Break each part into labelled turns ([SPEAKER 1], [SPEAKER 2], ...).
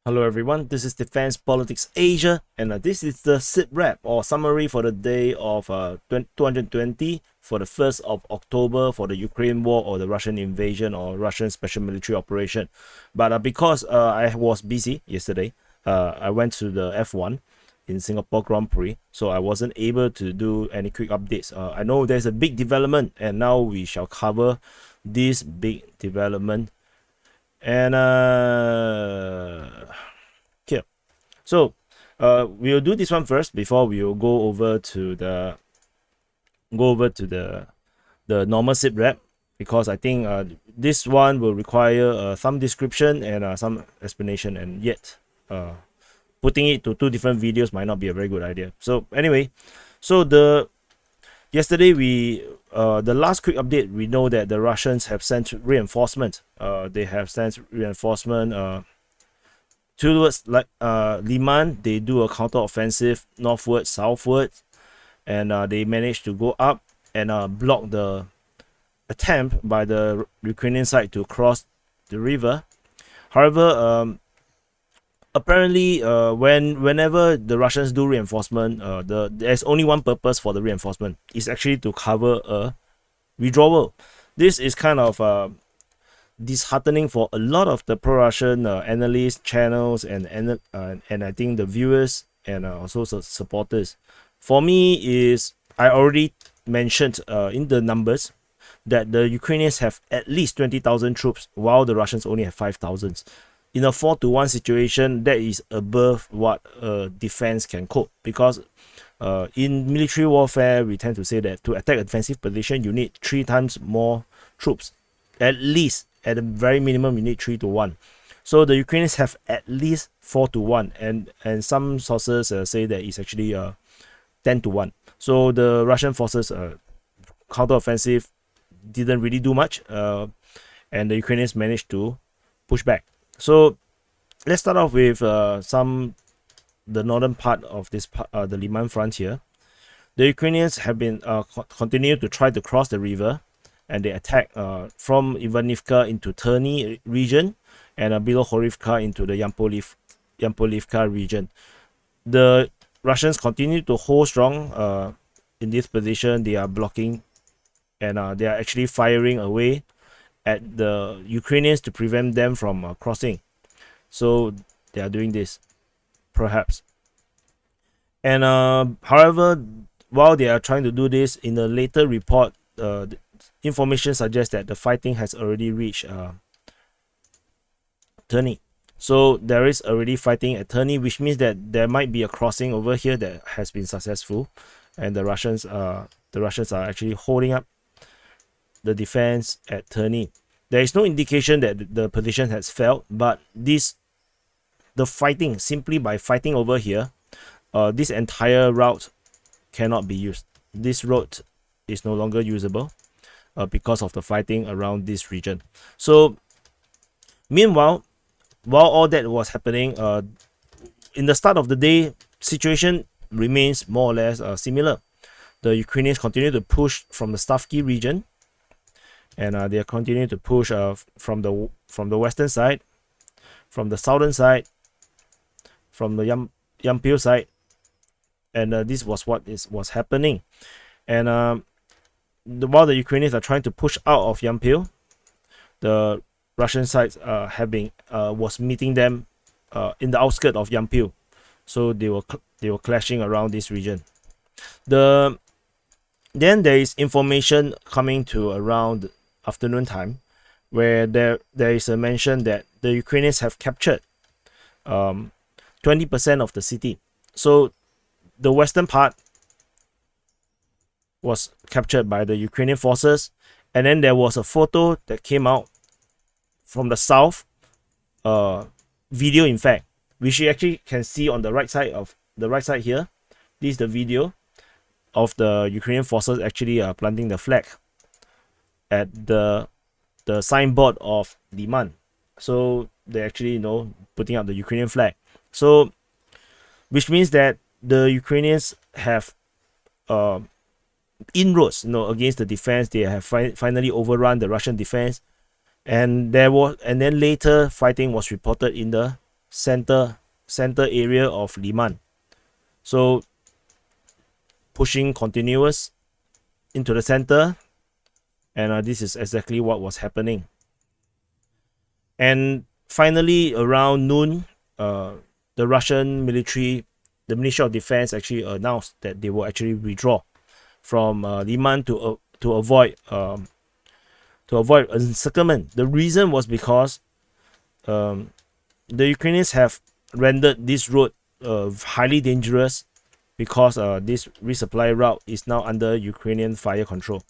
[SPEAKER 1] Hello everyone, this is Defense Politics Asia, and this is the SITREP or summary for the day of 220 for the 1st of October for the Ukraine war or the Russian invasion or Russian special military operation. But because I was busy yesterday, I went to the F1 in Singapore Grand Prix, so I wasn't able to do any quick updates. I know there's a big development, and now we shall cover this big development. And here, so we'll do this one first before we'll go over to the normal SITREP, because I think this one will require some description and some explanation, and yet putting it to two different videos might not be a very good idea. So anyway, so yesterday the last quick update, we know that the Russians have sent reinforcement. They have sent reinforcement towards Lyman. They do a counter-offensive northward, southward, and they managed to go up and block the attempt by the Ukrainian side to cross the river. However, apparently, whenever the Russians do reinforcement, there's only one purpose for the reinforcement. It's actually to cover a withdrawal. This is kind of disheartening for a lot of the pro-Russian analysts, channels, and I think the viewers and also supporters. For me, I already mentioned in the numbers that the Ukrainians have at least 20,000 troops, while the Russians only have 5,000. In a 4-to-1 situation, that is above what defense can cope, because in military warfare, we tend to say that to attack a defensive position, you need 3 times more troops. At least, at the very minimum, you need 3-to-1. So the Ukrainians have at least 4-to-1, and some sources say that it's actually 10-to-1. So the Russian forces counter-offensive didn't really do much, and the Ukrainians managed to push back. So let's start off with the northern part of this the Lyman Front here. The Ukrainians have been continue to try to cross the river, and they attack from Ivanivka into Terny region, and below Horivka into the Yampolivka region. The Russians continue to hold strong in this position. They are blocking, and they are actually firing away at the Ukrainians to prevent them from crossing. So they are doing this, perhaps. And however, while they are trying to do this, in a later report, the information suggests that the fighting has already reached Terny. So there is already fighting at Terny, which means that there might be a crossing over here that has been successful, and the Russians are actually holding up the defense at Terny. There is no indication that the position has failed, but the fighting, simply by fighting over here, this entire route cannot be used. This road is no longer usable because of the fighting around this region. So meanwhile, while all that was happening, in the start of the day, situation remains more or less similar. The Ukrainians continue to push from the Stavky region, and they are continuing to push from the western side, from the southern side, from the Yampil side, and this was what was happening. And while the Ukrainians are trying to push out of Yampil, the Russian side was meeting them in the outskirts of Yampil, so they were clashing around this region. Then there is information coming to around afternoon time, where there is a mention that the Ukrainians have captured 20% of the city. So the western part was captured by the Ukrainian forces, and then there was a photo that came out from the south, video in fact, which you actually can see on the right side here. This is the video of the Ukrainian forces actually planting the flag at the signboard of Lyman. So they actually putting up the Ukrainian flag. So which means that the Ukrainians have inroads against the defense. They have finally overrun the Russian defense, and then later fighting was reported in the center area of Lyman. So pushing continuous into the center, and this is exactly what was happening. And finally, around noon, the Russian military, the Ministry of Defense, actually announced that they will actually withdraw from Lyman to avoid encirclement. The reason was because the Ukrainians have rendered this road highly dangerous, because this resupply route is now under Ukrainian fire control.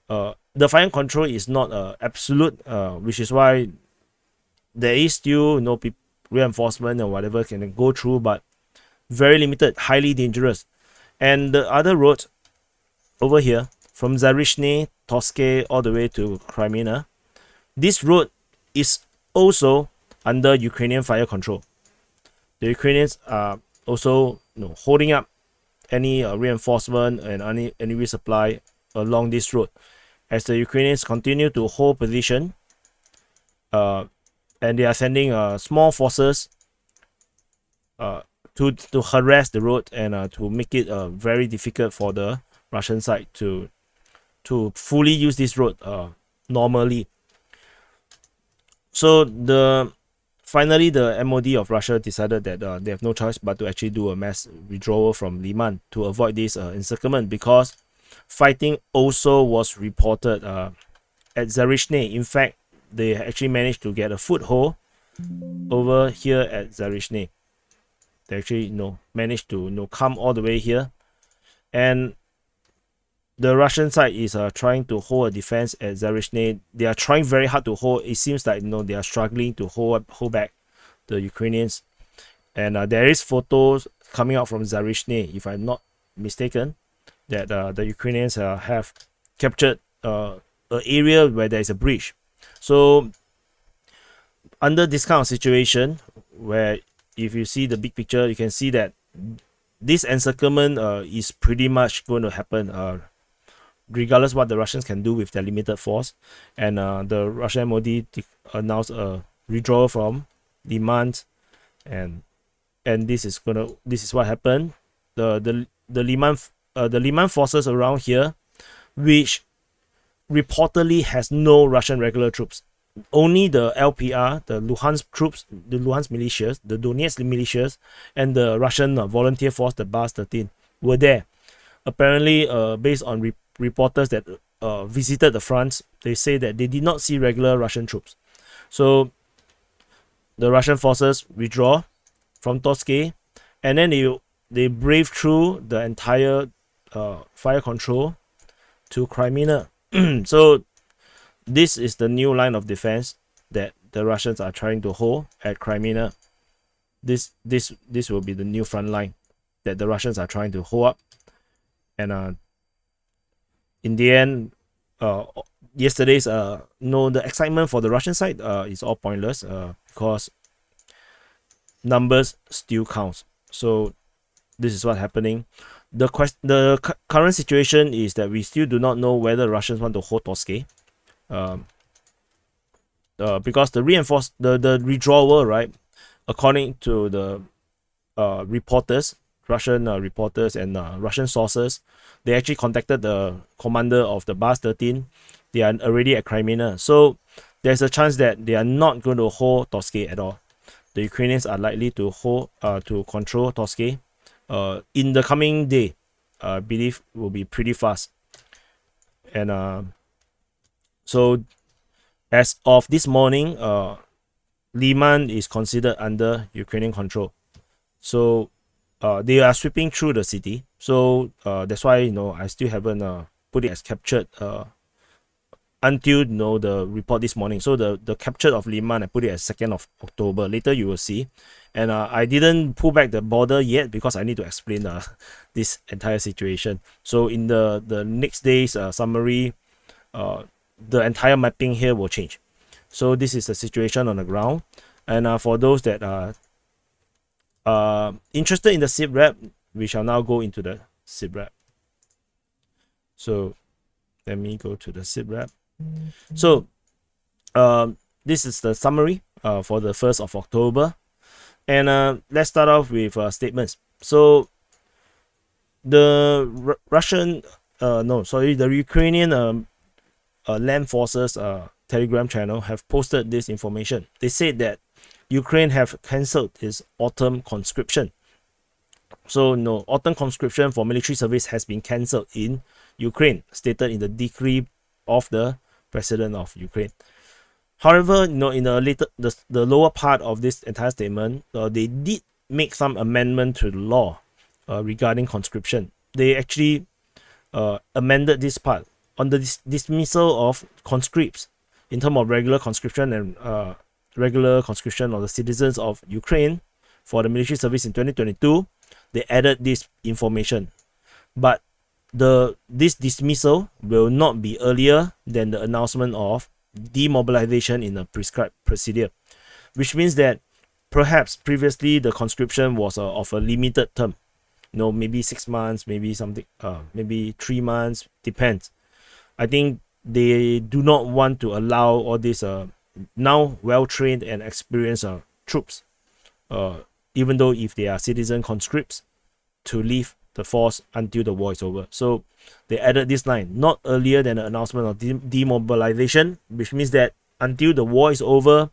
[SPEAKER 1] The fire control is not absolute, which is why there is still no reinforcement or whatever can go through, but very limited, highly dangerous. And the other roads over here, from Zarishny, Toske, all the way to Kreminna, this road is also under Ukrainian fire control. The Ukrainians are also holding up any reinforcement and any resupply along this road, as the Ukrainians continue to hold position, and they are sending small forces to harass the road and to make it very difficult for the Russian side to fully use this road normally. So finally the MOD of Russia decided that they have no choice but to actually do a mass withdrawal from Lyman to avoid this encirclement, because fighting also was reported at Zarishny. In fact, they actually managed to get a foothold over here at Zarishny. They actually managed to come all the way here, and the Russian side is trying to hold a defense at Zarishny. They are trying very hard to hold. It seems like they are struggling to hold back the Ukrainians, and there is photos coming out from Zarishny, if I'm not mistaken, that the Ukrainians have captured an area where there is a breach. So under this kind of situation, where if you see the big picture, you can see that this encirclement is pretty much going to happen, regardless what the Russians can do with their limited force. And the Russian MOD announced a withdrawal from Lyman, and this is what happened. The Lyman forces around here, which reportedly has no Russian regular troops. Only the LPR, the Luhansk troops, the Luhansk militias, the Donetsk militias, and the Russian volunteer force, the Bars 13, were there. Apparently, based on reporters that visited the fronts, they say that they did not see regular Russian troops. So the Russian forces withdraw from Toske, and then they brave through the entire fire control to Kreminna. So this is the new line of defense that the Russians are trying to hold at Kreminna. This will be the new front line that the Russians are trying to hold up. And in the end, yesterday's the excitement for the Russian side is all pointless, because numbers still counts. So this is what's happening. The current situation is that we still do not know whether Russians want to hold Toske, because the withdrawal, right, according to the reporters, Russian reporters and Russian sources, they actually contacted the commander of the Bars 13. They are already at Kreminna, so there's a chance that they are not going to hold Toske at all. The Ukrainians are likely to control Toske in the coming day. I believe will be pretty fast. And so as of this morning, Lyman is considered under Ukrainian control. So they are sweeping through the city. So that's why I still haven't put it as captured until the report this morning. So the capture of Lyman, I put it as 2nd of October. Later you will see. And I didn't pull back the border yet because I need to explain this entire situation. So in the next day's summary, the entire mapping here will change. So this is the situation on the ground. And for those that are interested in the SITREP, we shall now go into the SITREP. So let me go to the SITREP. So this is the summary for the 1st of October. And let's start off with statements. So the the Ukrainian land forces Telegram channel have posted this information. They said that Ukraine have cancelled its autumn conscription. So no, autumn conscription for military service has been cancelled in Ukraine, stated in the decree of the president of Ukraine. However, in the lower part of this entire statement, they did make some amendment to the law regarding conscription. They actually amended this part on the dismissal of conscripts in terms of regular conscription and regular conscription of the citizens of Ukraine for the military service in 2022. They added this information, but this dismissal will not be earlier than the announcement of demobilization in a prescribed procedure, which means that perhaps previously the conscription was of a limited term, maybe 6 months, maybe something, maybe 3 months, depends. I think they do not want to allow all these now well-trained and experienced troops, even though if they are citizen conscripts, to leave the force until the war is over. So they added this line, not earlier than the announcement of demobilization, which means that until the war is over,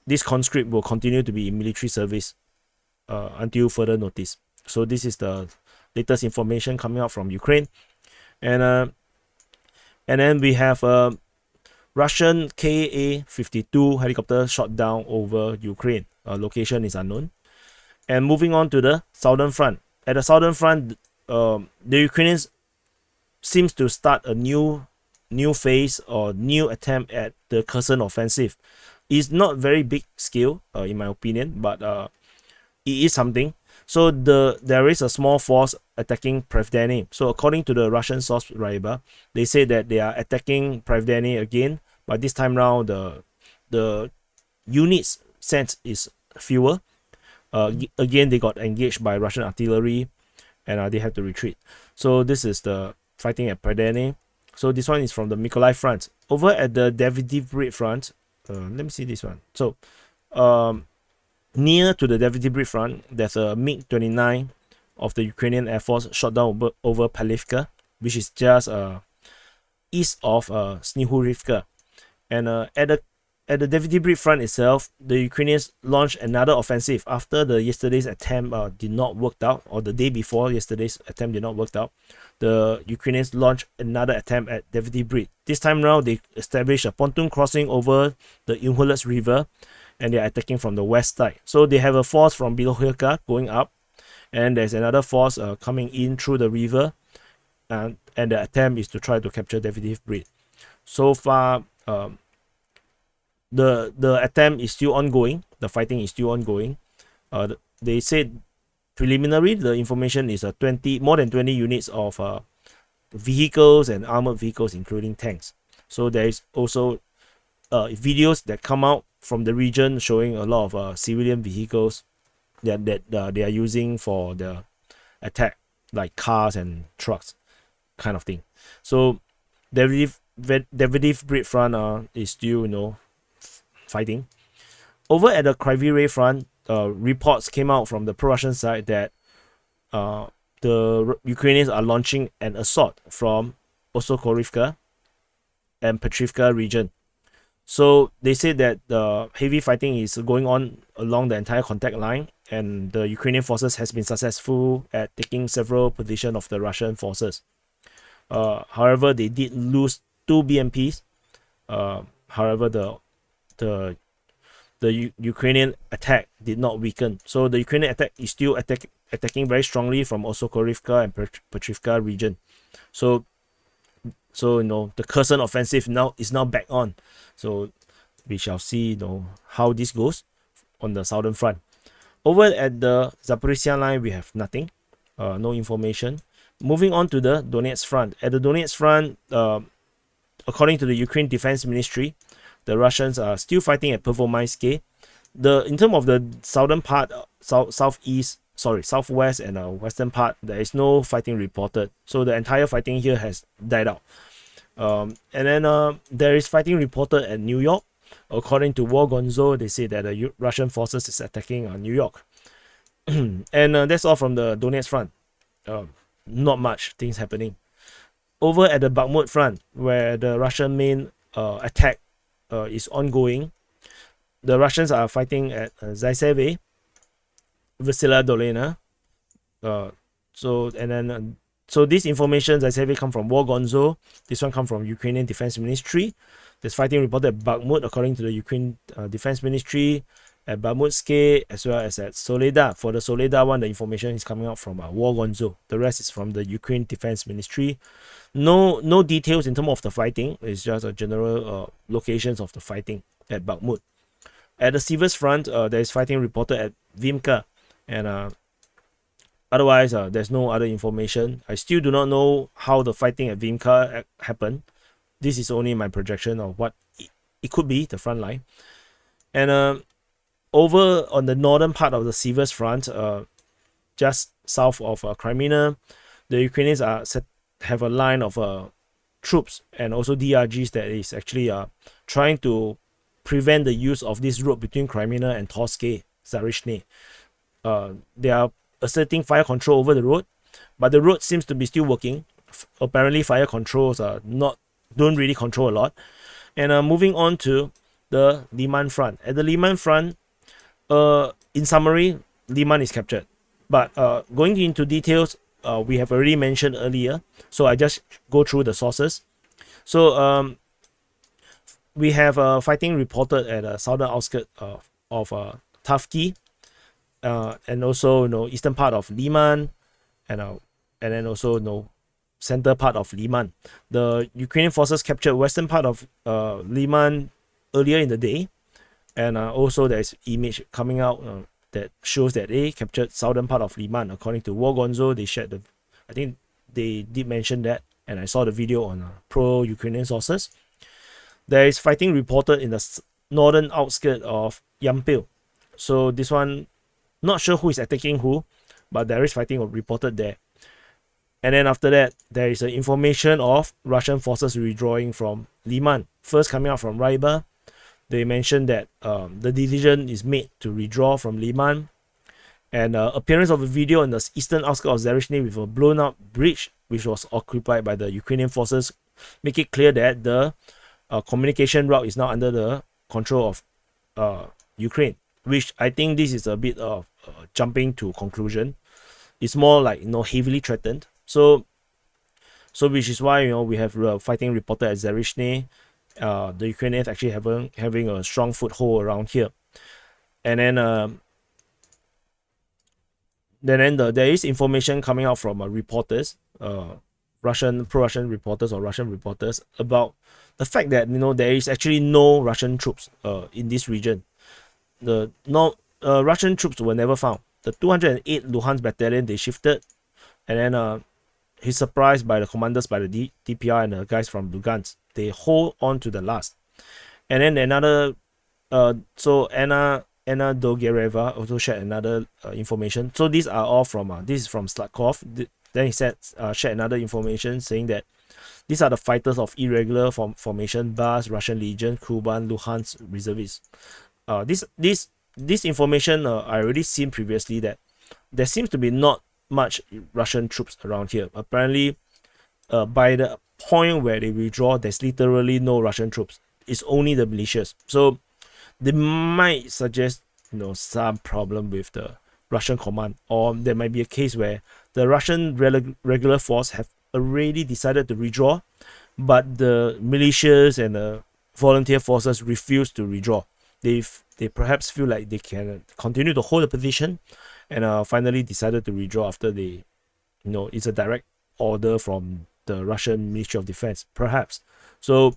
[SPEAKER 1] this conscript will continue to be in military service until further notice. So this is the latest information coming out from Ukraine. And then we have a Russian Ka-52 helicopter shot down over Ukraine. Location is unknown. And moving on to the southern front. At the southern front, the Ukrainians seems to start a new phase or new attempt at the Kherson Offensive. It's not very big scale, in my opinion, but it is something. So there is a small force attacking Pravdany. So according to the Russian source Ryaba, they say that they are attacking Pravdany again, but this time round the units sent is fewer. Again, they got engaged by Russian artillery, and they have to retreat. So this is the fighting at Pravdany. So this one is from the Mykolaiv Front. Over at the Davydiv Front, let me see this one. So near to the Davydiv Front, there's a MiG-29 of the Ukrainian Air Force shot down over Palivka, which is just east of Snihurivka. And at the Davydiv Front itself, the Ukrainians launched another offensive after the yesterday's attempt did not work out, or the day before yesterday's attempt did not work out. The Ukrainians launched another attempt at Brid. This time around, they established a pontoon crossing over the Inhuletsk River, and they are attacking from the west side. So they have a force from Bilohirka going up, and there's another force coming in through the river, and the attempt is to try to capture Brid. So far, the attempt is still ongoing. The fighting is still ongoing. They said preliminary, the information is more than 20 units of vehicles and armored vehicles, including tanks. So there is also videos that come out from the region showing a lot of civilian vehicles that they are using for the attack, like cars and trucks, kind of thing. So Davydiv Brid Front is still fighting. Over at the Kryvyi Rih Front, reports came out from the pro-Russian side that the Ukrainians are launching an assault from Osokorivka and Petrivka region. So they say that the heavy fighting is going on along the entire contact line, and the Ukrainian forces has been successful at taking several positions of the Russian forces. However, they did lose 2 BMPs. However, the Ukrainian attack did not weaken. So the Ukrainian attack is still attacking very strongly from Osokorivka and Petrivka region. So the Kherson Offensive is now back on. So we shall see how this goes on the southern front. Over at the Zaporizhia line, we have nothing, no information. Moving on to the Donetsk Front. At the Donetsk Front, according to the Ukraine Defense Ministry, the Russians are still fighting at Pervomaiske. In terms of the southern part, southwest and western part, there is no fighting reported. So the entire fighting here has died out. And then there is fighting reported at New York, According to War Gonzo, they say that the Russian forces is attacking New York. And that's all from the Donetsk Front. Not much things happening. Over at the Bakhmut Front, where the Russian main attack is ongoing, the Russians are fighting at Zaysevye, Vasila Dolina. So this information, Zaysevye, come from War Gonzo. This one come from Ukrainian Defense Ministry. There's fighting reported at Bakhmut, according to the Ukraine Defense Ministry, at Bakhmutske, as well as at Soledar. For the Soledar one, the information is coming out from War Gonzo. The rest is from the Ukraine Defense Ministry. No details in terms of the fighting. It's just a general locations of the fighting at Bakhmut. At the Siversk Front, there is fighting reported at Vimka, and otherwise there's no other information. I still do not know how the fighting at Vimka happened. This is only my projection of what it could be, the front line. And over on the northern part of the Siversk Front, just south of Kreminna, the Ukrainians have a line of troops and also DRGs that is actually trying to prevent the use of this road between Kreminna and Torske, Zarishny. They are asserting fire control over the road, but the road seems to be still working. Apparently, fire controls don't really control a lot. And moving on to the Lyman Front. At the Lyman Front, in summary, Lyman is captured. But going into details, we have already mentioned earlier, so I just go through the sources. So we have fighting reported at the southern outskirts of Tavki, and also eastern part of Lyman, and then also center part of Lyman. The Ukrainian forces captured western part of Lyman earlier in the day, and also there is image coming out that shows that they captured southern part of Lyman. According to War Gonzo, they shared I think they did mention that, and I saw the video on pro-Ukrainian sources. There is fighting reported in the northern outskirts of Yampil. So this one, not sure who is attacking who, but there is fighting reported there. And then after that, there is information of Russian forces withdrawing from Lyman. First coming out from Ryba, they mentioned that the decision is made to withdraw from Lyman. And appearance of a video in the eastern outskirts of Zarishny with a blown up bridge, which was occupied by the Ukrainian forces, make it clear that the communication route is now under the control of Ukraine, which I think this is a bit of jumping to conclusion. It's more like heavily threatened. So which is why we have fighting reported at Zarishny. The Ukrainians actually having a strong foothold around here, and then there is information coming out from reporters, pro-Russian reporters or Russian reporters, about the fact that there is actually no Russian troops in this region. The Russian troops were never found. The 208 Luhansk battalion, they shifted, and then he's surprised by the commanders, by the DPR and the guys from Lugansk. They hold on to the last. And then another, so Anna Dogereva also shared another information. So these are all from, this is from Sladkov. Then he said, shared another information saying that these are the fighters of irregular formation, Bars, Russian Legion, Kuban, Luhansk reservists. This information I already seen previously, that there seems to be not much Russian troops around here. Apparently, by the point where they withdraw, there's literally no Russian troops. It's only the militias. So they might suggest some problem with the Russian command, or there might be a case where the Russian regular force have already decided to withdraw, but the militias and the volunteer forces refuse to withdraw. They perhaps feel like they can continue to hold the position, and finally decided to withdraw after they, it's a direct order from the Russian Ministry of Defense, perhaps. So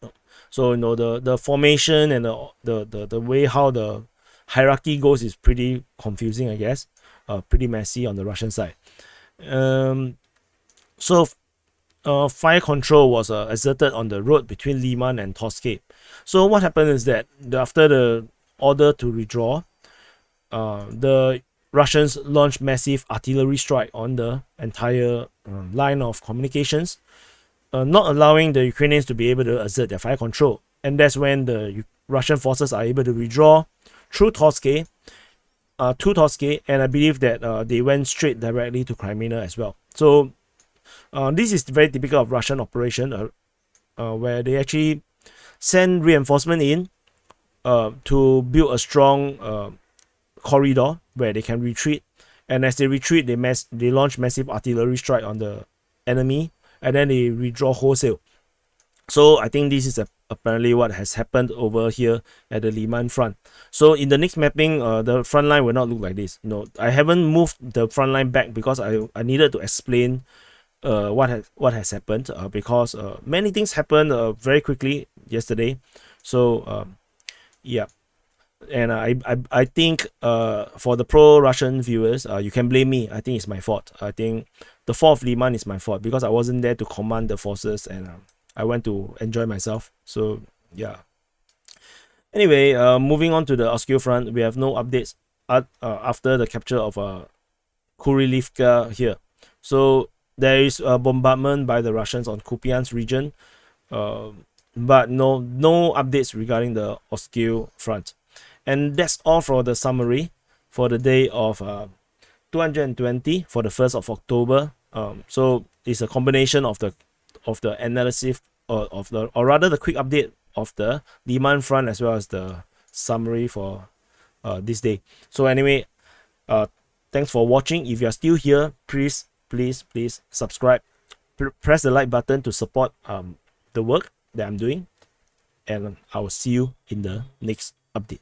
[SPEAKER 1] the formation and the way how the hierarchy goes is pretty confusing, I guess. Pretty messy on the Russian side. Fire control was exerted on the road between Lyman and Torske. So what happened is that after the order to withdraw, the Russians launched massive artillery strike on the entire line of communications, not allowing the Ukrainians to be able to exert their fire control. And that's when the Russian forces are able to withdraw through Torsky, to Torsky, and I believe that they went straight directly to Kreminna as well. So this is very typical of Russian operation, where they actually send reinforcement in to build a strong corridor where they can retreat, and as they retreat, they launch massive artillery strike on the enemy, and then they withdraw wholesale. So I think this is apparently what has happened over here at the Lyman Front. So in the next mapping, the front line will not look like this. I haven't moved the front line back because I needed to explain what has happened, because many things happened very quickly yesterday. So yeah, and I think for the pro-Russian viewers, you can blame me. I think it's my fault. I think the fall of Lyman is my fault because I wasn't there to command the forces, and I went to enjoy myself. So yeah. Anyway, moving on to the Oskil Front, we have no updates after the capture of Kurilivka here. So there is a bombardment by the Russians on Kupiansk region, but no updates regarding the Oskil Front. And that's all for the summary for the day of 220 for the 1st of October. So it's a combination of the analysis or rather the quick update of the Lyman Front as well as the summary for this day. So anyway, thanks for watching. If you are still here, please subscribe, press the like button to support the work that I'm doing, and I will see you in the next update.